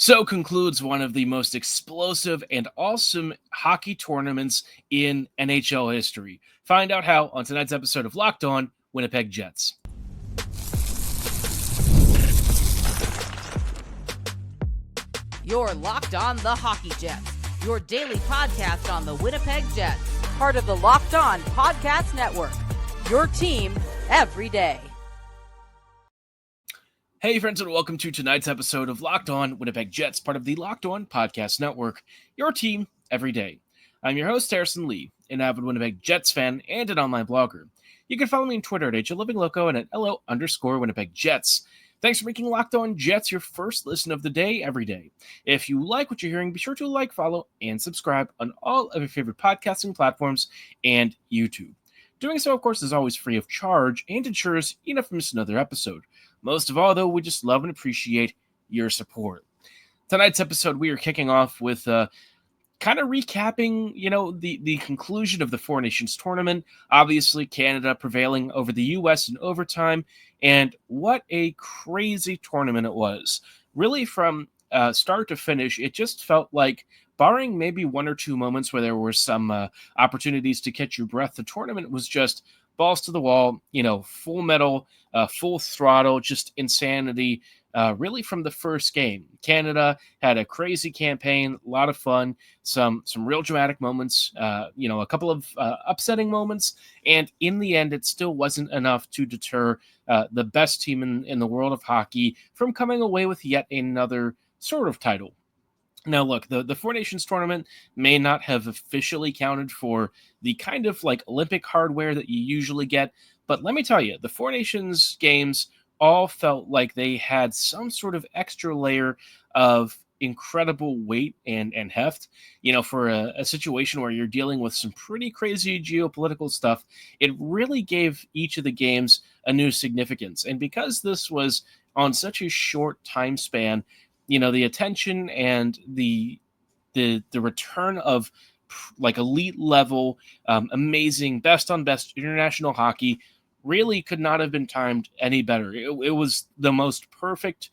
So concludes one of the most explosive and awesome hockey tournaments in NHL history. Find out how on tonight's episode of Locked On Winnipeg Jets. You're Locked On the Hockey Jets, your daily podcast on the Winnipeg Jets, part of the Locked On Podcast Network, your team every day. Hey friends, and welcome to tonight's episode of Locked On Winnipeg Jets, part of the Locked On Podcast Network, your team every day. I'm your host, Harrison Lee, an avid Winnipeg Jets fan and an online blogger. You can follow me on Twitter at HLivingLoco and at LO_Winnipeg Jets. Thanks for making Locked On Jets your first listen of the day every day. If you like what you're hearing, be sure to like, follow, and subscribe on all of your favorite podcasting platforms and YouTube. Doing so, of course, is always free of charge and ensures you never miss another episode. Most of all, though, we just love and appreciate your support. Tonight's episode, we are kicking off with kind of recapping, the conclusion of the Four Nations tournament. Obviously, Canada prevailing over the U.S. in overtime, and what a crazy tournament it was. Really, from start to finish, it just felt like, barring maybe one or two moments where there were some opportunities to catch your breath, the tournament was just balls to the wall, full metal, full throttle, just insanity, really from the first game. Canada had a crazy campaign, a lot of fun, some real dramatic moments, a couple of upsetting moments, and in the end, it still wasn't enough to deter the best team in the world of hockey from coming away with yet another sort of title. Now, look, the Four Nations tournament may not have officially counted for the kind of like Olympic hardware that you usually get, but let me tell you, the Four Nations games all felt like they had some sort of extra layer of incredible weight and heft. For a situation where you're dealing with some pretty crazy geopolitical stuff, it really gave each of the games a new significance. And because this was on such a short time span, the attention and the return of like elite level, amazing, best on best international hockey really could not have been timed any better. It was the most perfect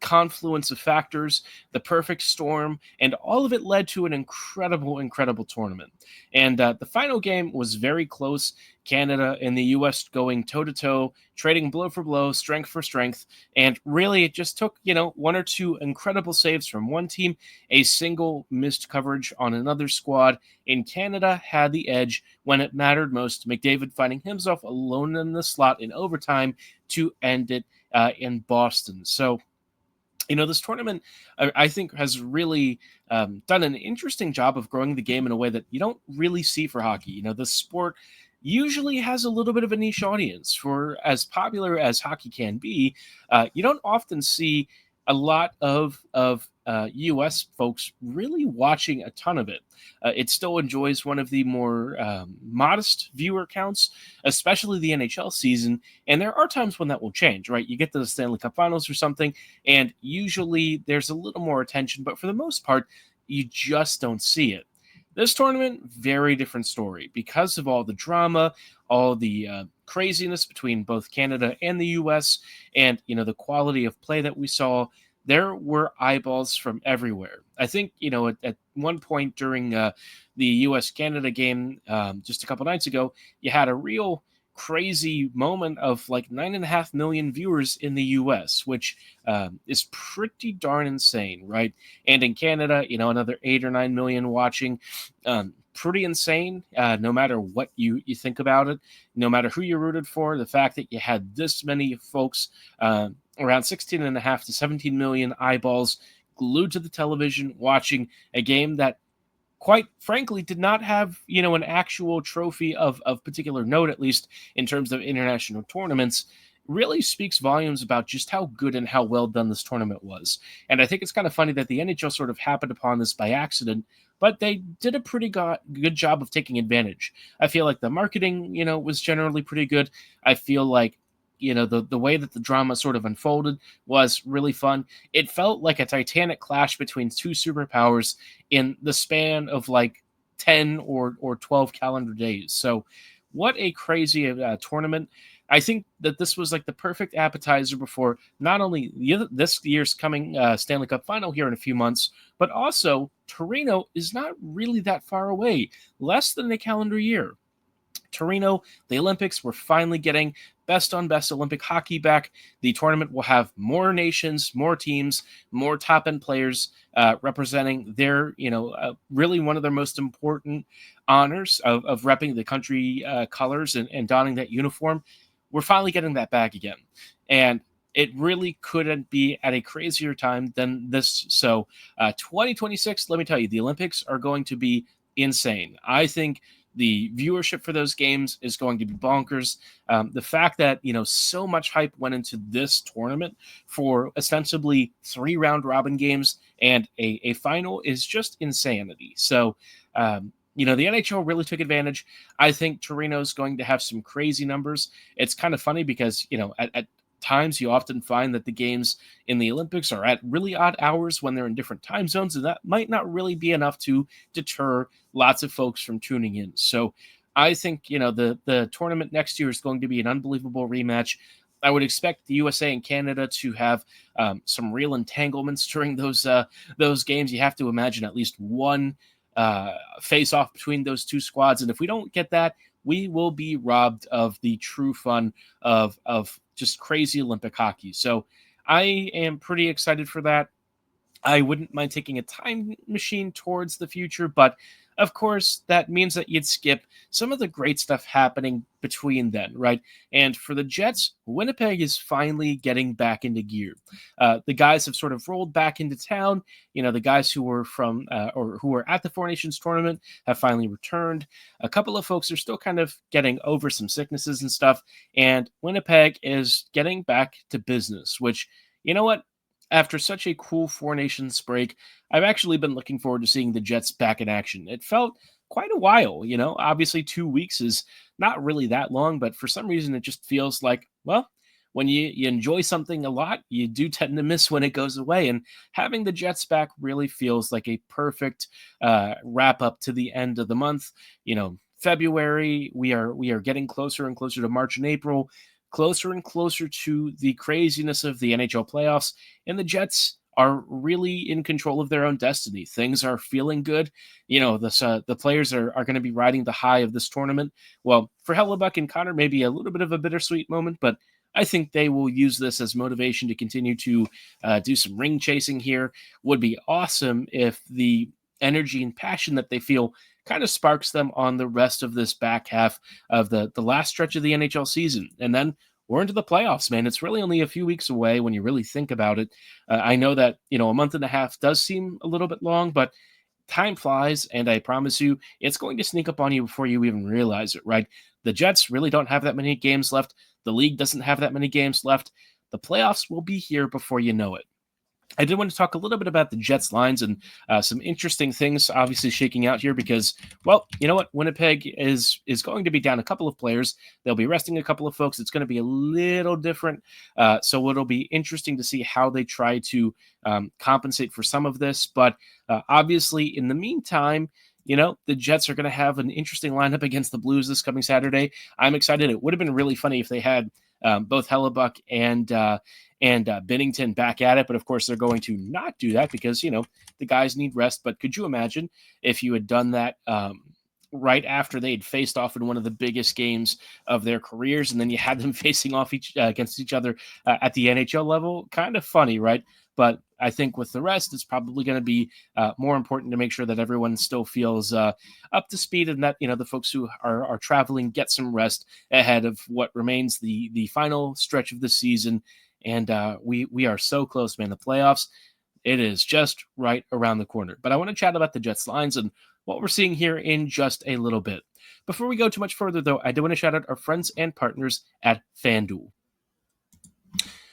confluence of factors, the perfect storm, and all of it led to an incredible tournament. And the final game was very close. Canada and the U.S. going toe-to-toe, trading blow for blow, strength for strength, and really it just took, one or two incredible saves from one team, a single missed coverage on another squad, and Canada had the edge when it mattered most, McDavid finding himself alone in the slot in overtime to end it in Boston. So, this tournament, I think, has really done an interesting job of growing the game in a way that you don't really see for hockey. The sport usually has a little bit of a niche audience. For as popular as hockey can be, you don't often see a lot of U.S. folks really watching a ton of it. It still enjoys one of the more modest viewer counts, especially the NHL season. And there are times when that will change, right? You get to the Stanley Cup Finals or something, and usually there's a little more attention. But for the most part, you just don't see it. This tournament, very different story because of all the drama, all the craziness between both Canada and the U.S., and, the quality of play that we saw. There were eyeballs from everywhere. I think, at one point during the U.S.-Canada game just a couple nights ago, you had a real crazy moment of like 9.5 million viewers in the U.S., which is pretty darn insane, right? And in Canada, another 8 or 9 million watching. Pretty insane, no matter what you think about it, no matter who you rooted for. The fact that you had this many folks, around 16.5 to 17 million eyeballs glued to the television watching a game that, quite frankly, did not have, an actual trophy of particular note, at least in terms of international tournaments, really speaks volumes about just how good and how well done this tournament was. And I think it's kind of funny that the NHL sort of happened upon this by accident, but they did a pretty good job of taking advantage. I feel like the marketing, was generally pretty good. I feel like, the way that the drama sort of unfolded was really fun. It felt like a titanic clash between two superpowers in the span of like 10 or 12 calendar days. So what a crazy tournament. I think that this was like the perfect appetizer before not only this year's coming Stanley Cup final here in a few months, but also Torino is not really that far away, less than a calendar year. Torino, the Olympics, we're finally getting best on best Olympic hockey back. The tournament will have more nations, more teams, more top end players representing their, really one of their most important honors of repping the country colors and donning that uniform. We're finally getting that back again. And it really couldn't be at a crazier time than this. So 2026, let me tell you, the Olympics are going to be insane. I think the viewership for those games is going to be bonkers. The fact that, so much hype went into this tournament for ostensibly 3 round robin games and a final is just insanity. So, the NHL really took advantage. I think Torino's going to have some crazy numbers. It's kind of funny because, at times you often find that the games in the Olympics are at really odd hours when they're in different time zones, and that might not really be enough to deter lots of folks from tuning in. So I think, the tournament next year is going to be an unbelievable rematch. I would expect the USA and Canada to have some real entanglements during those games. You have to imagine at least one face-off between those two squads, and if we don't get that, we will be robbed of the true fun of just crazy Olympic hockey. So I am pretty excited for that. I wouldn't mind taking a time machine towards the future, but of course, that means that you'd skip some of the great stuff happening between then, right? And for the Jets, Winnipeg is finally getting back into gear. The guys have sort of rolled back into town. The guys who were from or who were at the Four Nations tournament have finally returned. A couple of folks are still kind of getting over some sicknesses and stuff. And Winnipeg is getting back to business, which, you know what? After such a cool Four Nations break, I've actually been looking forward to seeing the Jets back in action. It felt quite a while, obviously 2 weeks is not really that long, but for some reason it just feels like, well, when you enjoy something a lot, you do tend to miss when it goes away. And having the Jets back really feels like a perfect wrap up to the end of the month. February, we are getting closer and closer to March and April, closer and closer to the craziness of the NHL playoffs, and the Jets are really in control of their own destiny. Things are feeling good. The players are going to be riding the high of this tournament. Well, for Hellebuyck and Connor, maybe a little bit of a bittersweet moment, but I think they will use this as motivation to continue to do some ring chasing here. Would be awesome if the energy and passion that they feel kind of sparks them on the rest of this back half of the last stretch of the NHL season. And then we're into the playoffs, man. It's really only a few weeks away when you really think about it. I know that, a month and a half does seem a little bit long, but time flies, and I promise you, it's going to sneak up on you before you even realize it, right? The Jets really don't have that many games left. The league doesn't have that many games left. The playoffs will be here before you know it. I did want to talk a little bit about the Jets lines and some interesting things obviously shaking out here because, well, you know what? Winnipeg is going to be down a couple of players. They'll be resting a couple of folks. It's going to be a little different. So it'll be interesting to see how they try to compensate for some of this. But obviously, in the meantime, the Jets are going to have an interesting lineup against the Blues this coming Saturday. I'm excited. It would have been really funny if they had both Hellebuyck and Binnington back at it. But of course, they're going to not do that because, the guys need rest. But could you imagine if you had done that right after they'd faced off in one of the biggest games of their careers, and then you had them facing off against each other at the NHL level? Kind of funny, right? But I think with the rest, it's probably going to be more important to make sure that everyone still feels up to speed and that, the folks who are traveling get some rest ahead of what remains the final stretch of the season. And we are so close, man. The playoffs, it is just right around the corner. But I want to chat about the Jets lines and what we're seeing here in just a little bit. Before we go too much further, though, I do want to shout out our friends and partners at FanDuel.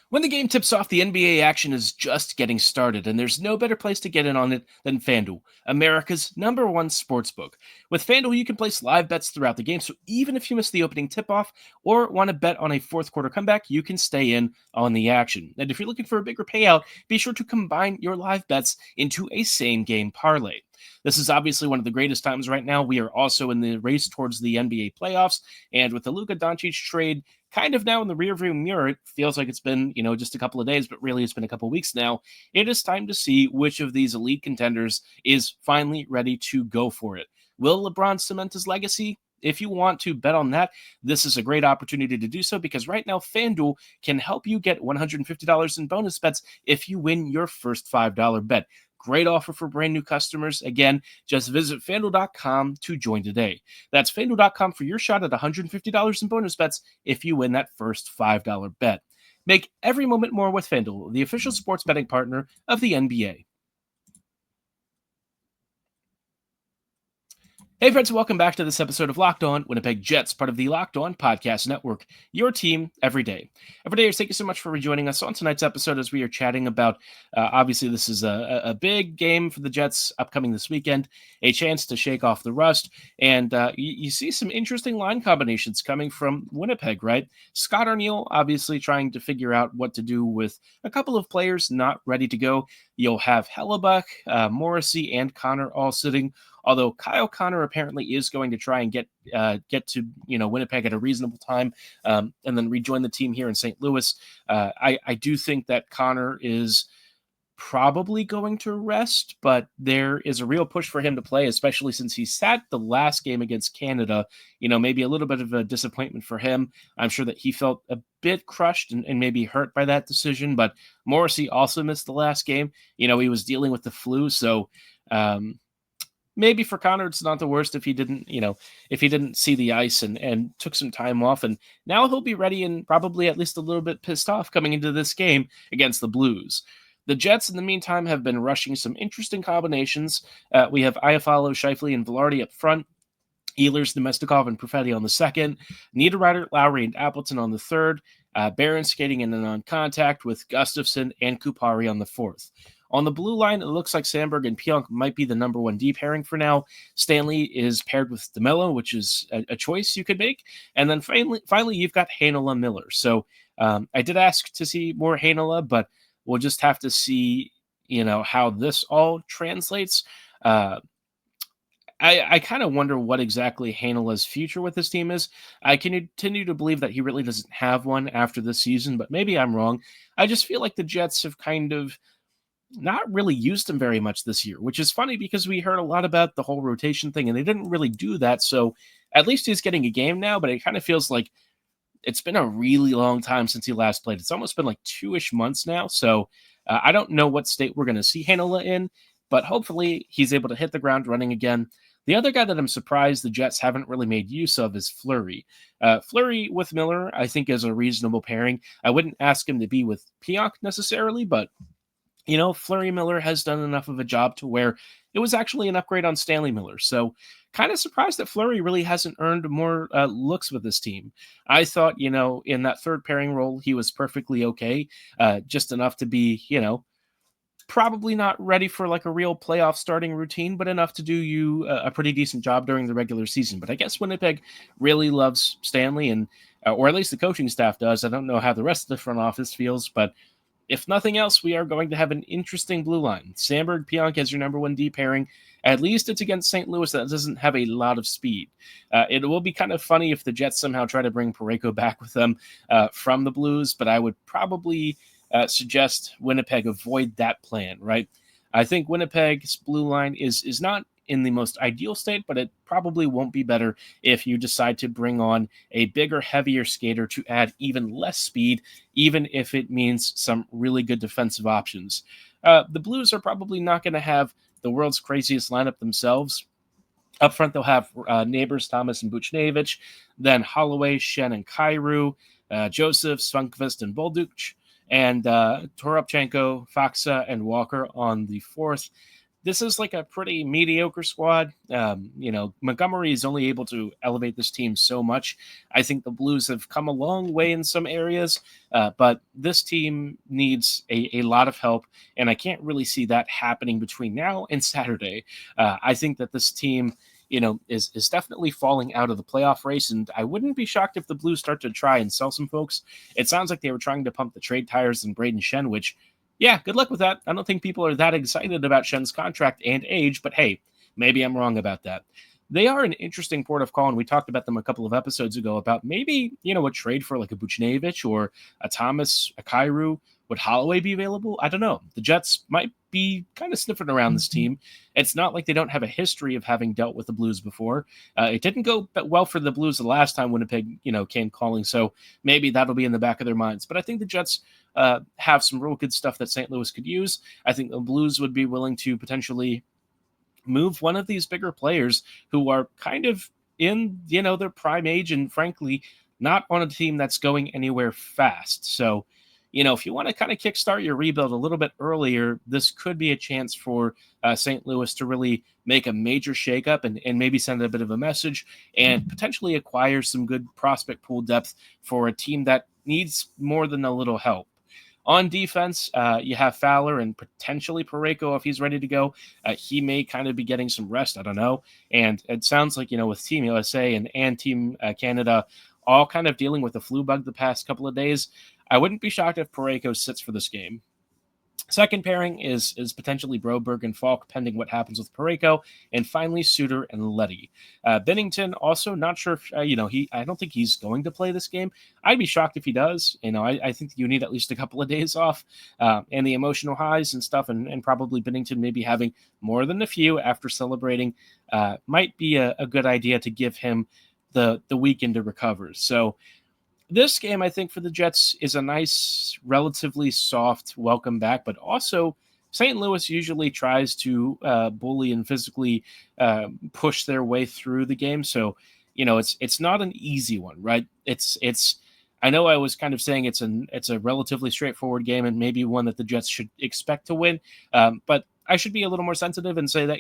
When the game tips off, the NBA action is just getting started, and there's no better place to get in on it than FanDuel, America's #1 sportsbook. With FanDuel, you can place live bets throughout the game, so even if you miss the opening tip-off or want to bet on a fourth quarter comeback, you can stay in on the action. And if you're looking for a bigger payout, be sure to combine your live bets into a same-game parlay. This is obviously one of the greatest times right now. We are also in the race towards the NBA playoffs, and with the Luka Doncic trade kind of now in the rearview mirror. It feels like it's been, just a couple of days, but really it's been a couple of weeks now. It is time to see which of these elite contenders is finally ready to go for it. Will LeBron cement his legacy? If you want to bet on that, this is a great opportunity to do so, because right now FanDuel can help you get $150 in bonus bets if you win your first $5 bet. Great offer for brand new customers. Again, just visit FanDuel.com to join today. That's FanDuel.com for your shot at $150 in bonus bets if you win that first $5 bet. Make every moment more with FanDuel, the official sports betting partner of the NBA. Hey friends, welcome back to this episode of Locked On Winnipeg Jets, part of the Locked On Podcast Network, your team every day. Everydayers, thank you so much for rejoining us on tonight's episode as we are chatting about, obviously this is a big game for the Jets upcoming this weekend, a chance to shake off the rust, and you see some interesting line combinations coming from Winnipeg, right? Scott Arniel obviously trying to figure out what to do with a couple of players not ready to go. You'll have Hellebuyck, Morrissey, and Connor all sitting. Although Kyle Connor apparently is going to try and get to Winnipeg at a reasonable time, and then rejoin the team here in St. Louis. I do think that Connor is probably going to rest, but there is a real push for him to play, especially since he sat the last game against Canada. Maybe a little bit of a disappointment for him. I'm sure that he felt a bit crushed and maybe hurt by that decision, but Morrissey also missed the last game. He was dealing with the flu, so maybe for Connor, it's not the worst if he didn't see the ice and took some time off. And now he'll be ready and probably at least a little bit pissed off coming into this game against the Blues. The Jets, in the meantime, have been rushing some interesting combinations. We have Iafallo, Scheifele, and Velarde up front. Ehlers, Nemestikov, and Perfetti on the second. Niederreiter, Lowry, and Appleton on the third. Barron skating in and on contact with Gustafsson and Kupari on the fourth. On the blue line, it looks like Sandberg and Pionk might be the number one D pairing for now. Stanley is paired with DeMello, which is a choice you could make. And then finally you've got Heinola Miller. So I did ask to see more Heinola, but we'll just have to see, how this all translates. I kind of wonder what exactly Heinola's future with this team is. I continue to believe that he really doesn't have one after this season, but maybe I'm wrong. I just feel like the Jets have kind of not really used him very much this year, which is funny because we heard a lot about the whole rotation thing and they didn't really do that. So at least he's getting a game now, but it kind of feels like it's been a really long time since he last played. It's almost been like 2-ish months now. So I don't know what state we're going to see Heinola in, but hopefully he's able to hit the ground running again. The other guy that I'm surprised the Jets haven't really made use of is Fleury. Fleury with Miller, I think, is a reasonable pairing. I wouldn't ask him to be with Pionk necessarily, but Fleury Miller has done enough of a job to where it was actually an upgrade on Stanley Miller. So kind of surprised that Fleury really hasn't earned more looks with this team. I thought, in that third pairing role, he was perfectly okay. Just enough to be, probably not ready for like a real playoff starting routine, but enough to do you a pretty decent job during the regular season. But I guess Winnipeg really loves Stanley, and or at least the coaching staff does. I don't know how the rest of the front office feels, but if nothing else, we are going to have an interesting blue line. Sandberg, Pionk as your number one D pairing. At least it's against St. Louis that doesn't have a lot of speed. It will be kind of funny if the Jets somehow try to bring Parayko back with them from the Blues, but I would probably suggest Winnipeg avoid that plan, right? I think Winnipeg's blue line is not in the most ideal state, but it probably won't be better if you decide to bring on a bigger, heavier skater to add even less speed, even if it means some really good defensive options. The Blues are probably not going to have the world's craziest lineup themselves. Up front, they'll have Neighbors, Thomas, and Buchnevich, then Holloway, Shen, and Kyrou, Joseph, Svankvist, and Bolduc, and Toropchenko, Faksa, and Walker on the fourth. This is like a pretty mediocre squad. Montgomery is only able to elevate this team so much. I think the Blues have come a long way in some areas, but this team needs a lot of help, and I can't really see that happening between now and Saturday. I think that this team, is definitely falling out of the playoff race, and I wouldn't be shocked if the Blues start to try and sell some folks. It sounds like they were trying to pump the trade tires in Braden Shen, which, yeah, good luck with that. I don't think people are that excited about Shen's contract and age, but hey, maybe I'm wrong about that. they are an interesting port of call, and we talked about them a couple of episodes ago about maybe, a trade for like a Buchnevich or a Thomas, a Kyrou. Would Holloway be available? I don't know. The Jets might be kind of sniffing around this team. It's not like they don't have a history of having dealt with the Blues before. It didn't go well for the Blues the last time Winnipeg, came calling, so maybe that'll be in the back of their minds. But I think the Jets have some real good stuff that St. Louis could use. I think the Blues would be willing to potentially move one of these bigger players who are kind of in, their prime age and frankly, not on a team that's going anywhere fast. So, if you want to kind of kickstart your rebuild a little bit earlier, this could be a chance for St. Louis to really make a major shakeup and maybe send a bit of a message and potentially acquire some good prospect pool depth for a team that needs more than a little help. On defense, you have Fowler and potentially Parayko if he's ready to go. He may kind of be getting some rest. I don't know. And it sounds like, with Team USA and Team Canada all kind of dealing with the flu bug the past couple of days, I wouldn't be shocked if Parayko sits for this game. Second pairing is potentially Broberg and Falk, pending what happens with Parayko, and finally Suter and Leddy. Bennington also not sure if I don't think he's going to play this game. I'd be shocked if he does. I think you need at least a couple of days off, and the emotional highs and stuff, and probably Bennington maybe having more than a few after celebrating might be a good idea to give him the weekend to recover. So this game, I think, for the Jets is a nice, relatively soft welcome back, but also St. Louis usually tries to bully and physically push their way through the game. So, it's not an easy one, right? It's. I know I was kind of saying it's a relatively straightforward game and maybe one that the Jets should expect to win, but I should be a little more sensitive and say that,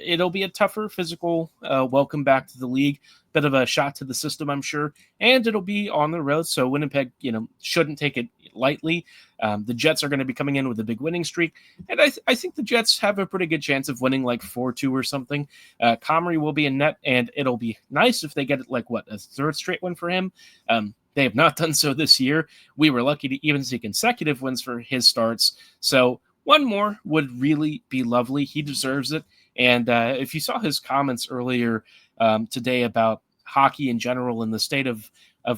it'll be a tougher physical welcome back to the league, bit of a shot to the system, I'm sure, and it'll be on the road. So Winnipeg, shouldn't take it lightly. The Jets are going to be coming in with a big winning streak, and I think the Jets have a pretty good chance of winning like 4-2 or something. Comrie will be in net, and it'll be nice if they get it like a third straight win for him. They have not done so this year. We were lucky to even see consecutive wins for his starts. So one more would really be lovely. He deserves it. And if you saw his comments earlier today about hockey in general and the state of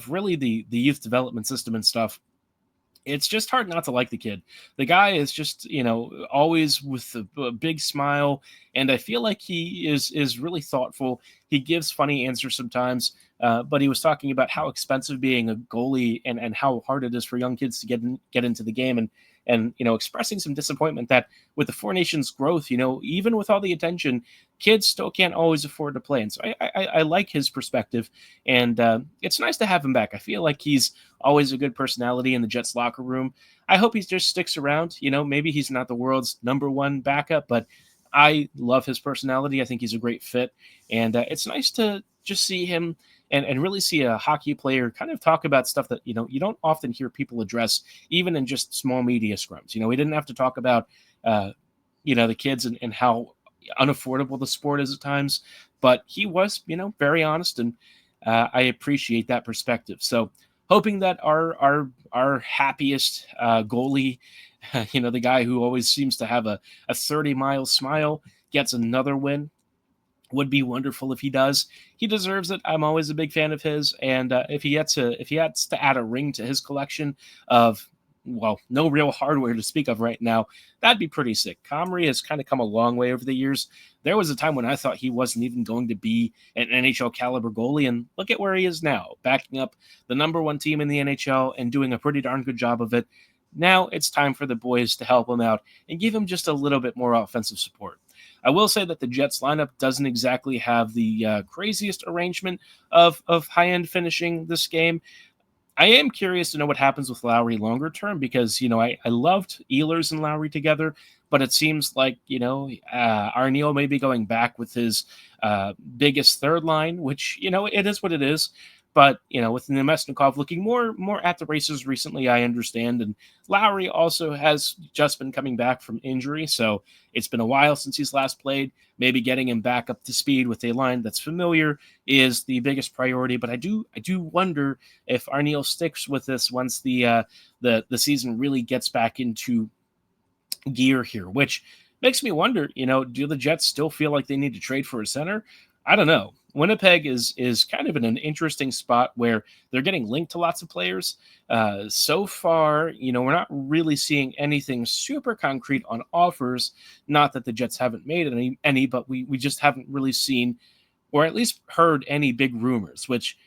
really the youth development system and stuff, it's just hard not to like the kid. The guy is just, always with a big smile. And I feel like he is really thoughtful. He gives funny answers sometimes. But he was talking about how expensive being a goalie and how hard it is for young kids to get into the game. And expressing some disappointment that with the Four Nations growth, even with all the attention, kids still can't always afford to play. And so I like his perspective, and it's nice to have him back. I feel like he's always a good personality in the Jets locker room. I hope he just sticks around. Maybe he's not the world's number one backup, but I love his personality. I think he's a great fit, and it's nice to just see him and really see a hockey player kind of talk about stuff that, you don't often hear people address, even in just small media scrums. We didn't have to talk about, the kids and how unaffordable the sport is at times, but he was, very honest, and I appreciate that perspective. So hoping that our happiest goalie, the guy who always seems to have a 30-mile smile, gets another win. Would be wonderful if he does. He deserves it. I'm always a big fan of his, and if he has to add a ring to his collection of, no real hardware to speak of right now, that'd be pretty sick. Comrie has kind of come a long way over the years. There was a time when I thought he wasn't even going to be an NHL caliber goalie, and look at where he is now, backing up the number one team in the NHL and doing a pretty darn good job of it. Now it's time for the boys to help him out and give him just a little bit more offensive support. I will say that the Jets lineup doesn't exactly have the craziest arrangement of high-end finishing this game. I am curious to know what happens with Lowry longer term because, I loved Ehlers and Lowry together, but it seems like, Arniel may be going back with his biggest third line, which, it is what it is. But, with Nemesnikov looking more at the races recently, I understand. And Lowry also has just been coming back from injury. So it's been a while since he's last played. Maybe getting him back up to speed with a line that's familiar is the biggest priority. But I do wonder if Arniel sticks with this once the season really gets back into gear here, which makes me wonder, do the Jets still feel like they need to trade for a center? I don't know. Winnipeg is kind of in an interesting spot where they're getting linked to lots of players. So far, we're not really seeing anything super concrete on offers. Not that the Jets haven't made any, but we just haven't really seen or at least heard any big rumors, which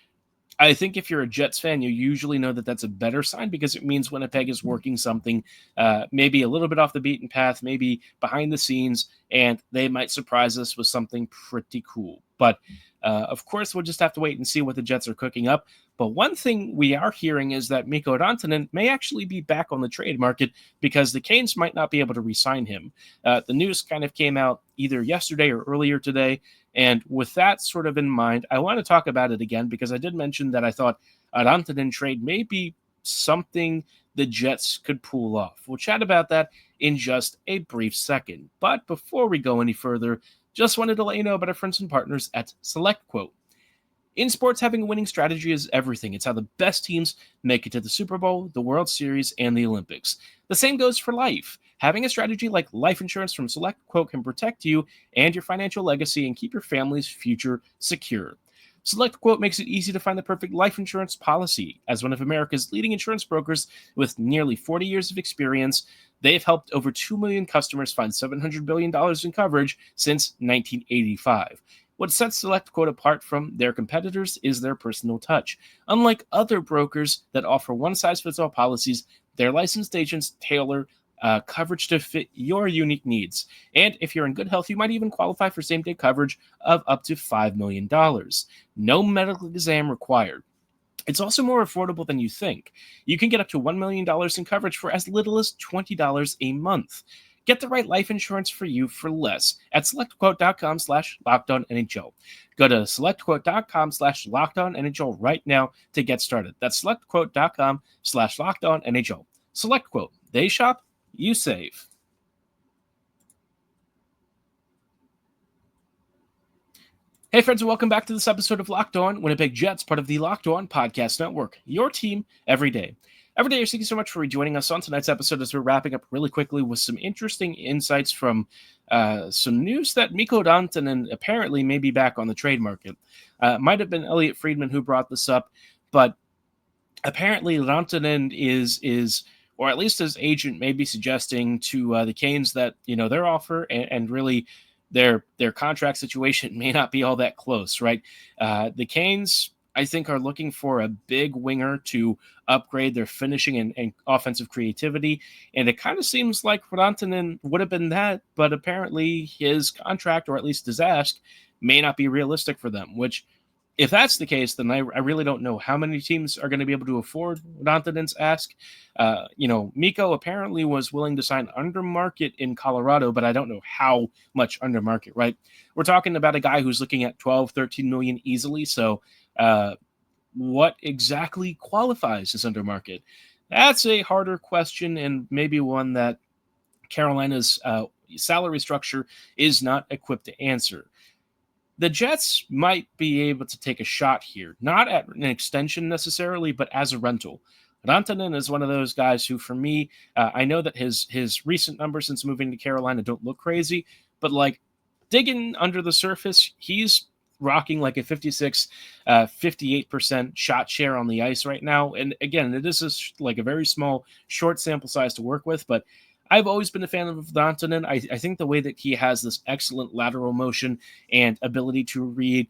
I think if you're a Jets fan, you usually know that that's a better sign because it means Winnipeg is working something maybe a little bit off the beaten path, maybe behind the scenes, and they might surprise us with something pretty cool. But of course, we'll just have to wait and see what the Jets are cooking up. But one thing we are hearing is that Mikko Rantanen may actually be back on the trade market because the Canes might not be able to re-sign him. The news kind of came out either yesterday or earlier today. And with that sort of in mind, I want to talk about it again because I did mention that I thought a Rantanen trade may be something the Jets could pull off. We'll chat about that in just a brief second. But before we go any further, just wanted to let you know about our friends and partners at SelectQuote. In sports, having a winning strategy is everything. It's how the best teams make it to the Super Bowl, the World Series, and the Olympics. The same goes for life. Having a strategy like life insurance from SelectQuote can protect you and your financial legacy and keep your family's future secure. SelectQuote makes it easy to find the perfect life insurance policy. As one of America's leading insurance brokers with nearly 40 years of experience, they've helped over 2 million customers find $700 billion in coverage since 1985. What sets SelectQuote apart from their competitors is their personal touch. Unlike other brokers that offer one-size-fits-all policies, their licensed agents tailor coverage to fit your unique needs. And if you're in good health, you might even qualify for same-day coverage of up to $5 million. No medical exam required. It's also more affordable than you think. You can get up to $1 million in coverage for as little as $20 a month. Get the right life insurance for you for less at selectquote.com/LockedOnNHL. Go to selectquote.com/LockedOnNHL right now to get started. That's selectquote.com/LockedOnNHL. SelectQuote. They shop, you save. Hey friends, and welcome back to this episode of Locked On Winnipeg Jets, part of the Locked On Podcast Network. Your team every day. Every day, thank you so much for rejoining us on tonight's episode as we're wrapping up really quickly with some interesting insights from some news that Mikko Rantanen apparently may be back on the trade market. Might have been Elliot Friedman who brought this up, but apparently Rantanen is or at least his agent may be suggesting to the Canes that, their offer and really their contract situation may not be all that close, right? The Canes, I think, are looking for a big winger to upgrade their finishing and offensive creativity. And it kind of seems like Rantanen would have been that, but apparently his contract, or at least his ask, may not be realistic for them, which if that's the case, then I really don't know how many teams are going to be able to afford Rantanen's ask. Mikko apparently was willing to sign under market in Colorado, but I don't know how much under market, right? We're talking about a guy who's looking at 12, 13 million easily. So what exactly qualifies as under market? That's a harder question and maybe one that Carolina's salary structure is not equipped to answer. The Jets might be able to take a shot here, not at an extension necessarily, but as a rental. Rantanen is one of those guys who, for me, I know that his recent numbers since moving to Carolina don't look crazy, but like digging under the surface, he's rocking like a 56, 58% shot share on the ice right now. And again, it is like a very small, short sample size to work with, but I've always been a fan of Rantanen. I think the way that he has this excellent lateral motion and ability to read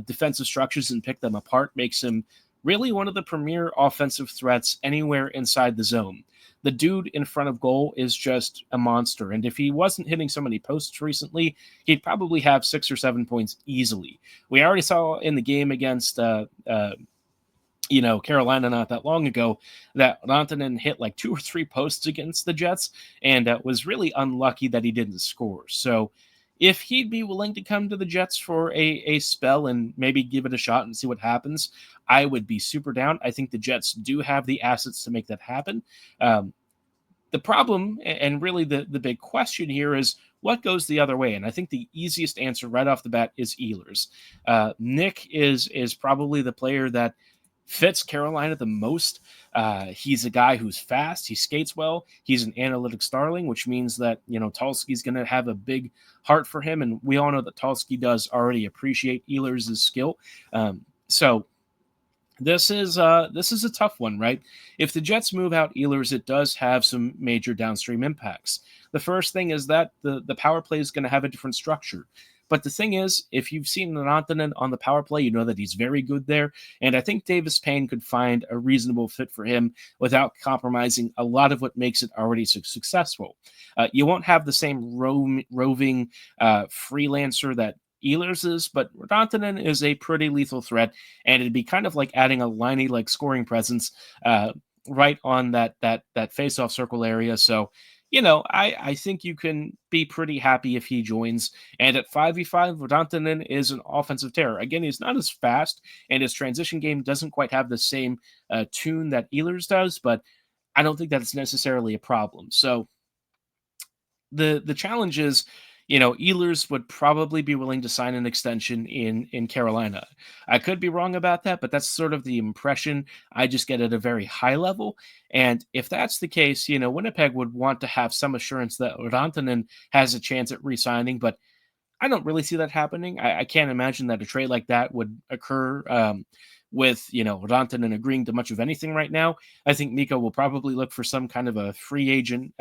defensive structures and pick them apart makes him really one of the premier offensive threats anywhere inside the zone. The dude in front of goal is just a monster. And if he wasn't hitting so many posts recently, he'd probably have 6 or 7 points easily. We already saw in the game against Carolina not that long ago, that Rantanen hit like 2 or 3 posts against the Jets and was really unlucky that he didn't score. So if he'd be willing to come to the Jets for a spell and maybe give it a shot and see what happens, I would be super down. I think the Jets do have the assets to make that happen. The problem and really the big question here is what goes the other way. And I think the easiest answer right off the bat is Ehlers. Nick is probably the player that fits Carolina the most. He's a guy who's fast. He skates well. He's an analytics darling, which means that, Tulsky's going to have a big heart for him. And we all know that Tulsky does already appreciate Ehlers' skill. So this is a tough one, right? If the Jets move out Ehlers, it does have some major downstream impacts. The first thing is that the power play is going to have a different structure. But the thing is, if you've seen Rantanen on the power play, you know that he's very good there. And I think Davis Payne could find a reasonable fit for him without compromising a lot of what makes it already successful. You won't have the same roving freelancer that Ehlers is, but Rantanen is a pretty lethal threat, and it'd be kind of like adding a Liney-like scoring presence right on that face-off circle area. So, I think you can be pretty happy if he joins. And at 5v5, Rantanen is an offensive terror. Again, he's not as fast, and his transition game doesn't quite have the same tune that Ehlers does, but I don't think that's necessarily a problem. So the challenge is, Ehlers would probably be willing to sign an extension in Carolina. I could be wrong about that, but that's sort of the impression I just get at a very high level. And if that's the case, Winnipeg would want to have some assurance that Rantanen has a chance at re-signing, but I don't really see that happening. I can't imagine that a trade like that would occur with, Rantanen agreeing to much of anything right now. I think Mikko will probably look for some kind of a free agent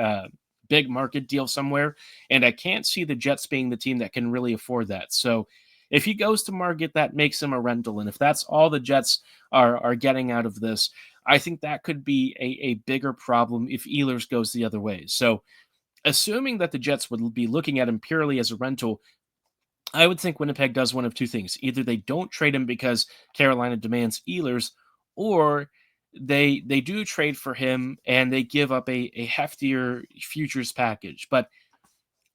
big market deal somewhere, and I can't see the Jets being the team that can really afford that. So if he goes to market, that makes him a rental, and if that's all the Jets are getting out of this, I think that could be a bigger problem if Ehlers goes the other way. So assuming that the Jets would be looking at him purely as a rental, I would think Winnipeg does one of two things. Either they don't trade him because Carolina demands Ehlers, or they do trade for him and they give up a heftier futures package. But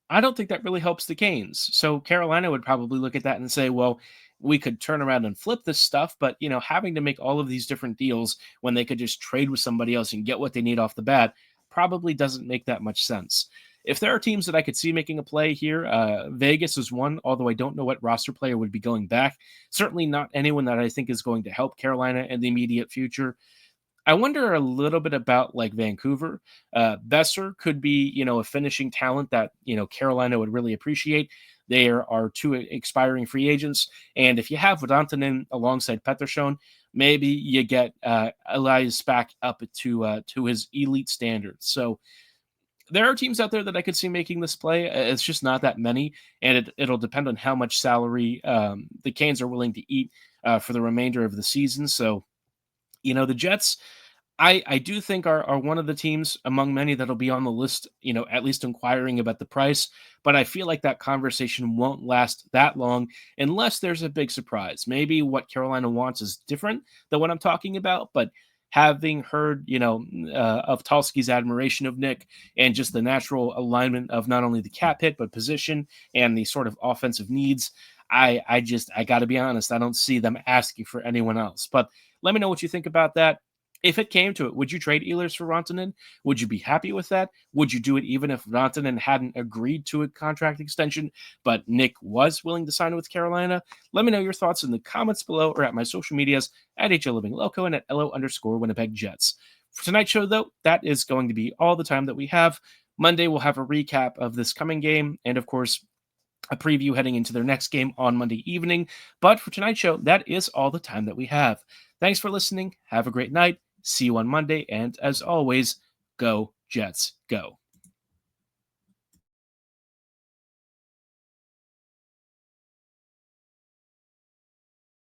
I don't think that really helps the Canes. So Carolina would probably look at that and say, well, we could turn around and flip this stuff, but having to make all of these different deals when they could just trade with somebody else and get what they need off the bat probably doesn't make that much sense. If there are teams that I could see making a play here, Vegas is one, although I don't know what roster player would be going back. Certainly not anyone that I think is going to help Carolina in the immediate future. I wonder a little bit about like Vancouver. Besser could be, a finishing talent that, Carolina would really appreciate. There are two expiring free agents. And if you have Rantanen alongside Pettersson, maybe you get Elias back up to his elite standards. So there are teams out there that I could see making this play. It's just not that many. And it'll depend on how much salary the Canes are willing to eat for the remainder of the season. So, the Jets, I do think are one of the teams among many that'll be on the list, at least inquiring about the price. But I feel like that conversation won't last that long unless there's a big surprise. Maybe what Carolina wants is different than what I'm talking about. But having heard, of Tulsky's admiration of Nick and just the natural alignment of not only the cap hit, but position and the sort of offensive needs, I got to be honest, I don't see them asking for anyone else. But let me know what you think about that. If it came to it, would you trade Ehlers for Rantanen? Would you be happy with that? Would you do it even if Rantanen hadn't agreed to a contract extension, but Nick was willing to sign with Carolina? Let me know your thoughts in the comments below or at my social medias at HLivingLoco and at LO_Winnipeg Jets. For tonight's show, though, that is going to be all the time that we have. Monday, we'll have a recap of this coming game and, of course, a preview heading into their next game on Monday evening. But for tonight's show, that is all the time that we have. Thanks for listening. Have a great night. See you on Monday. And as always, go Jets, go.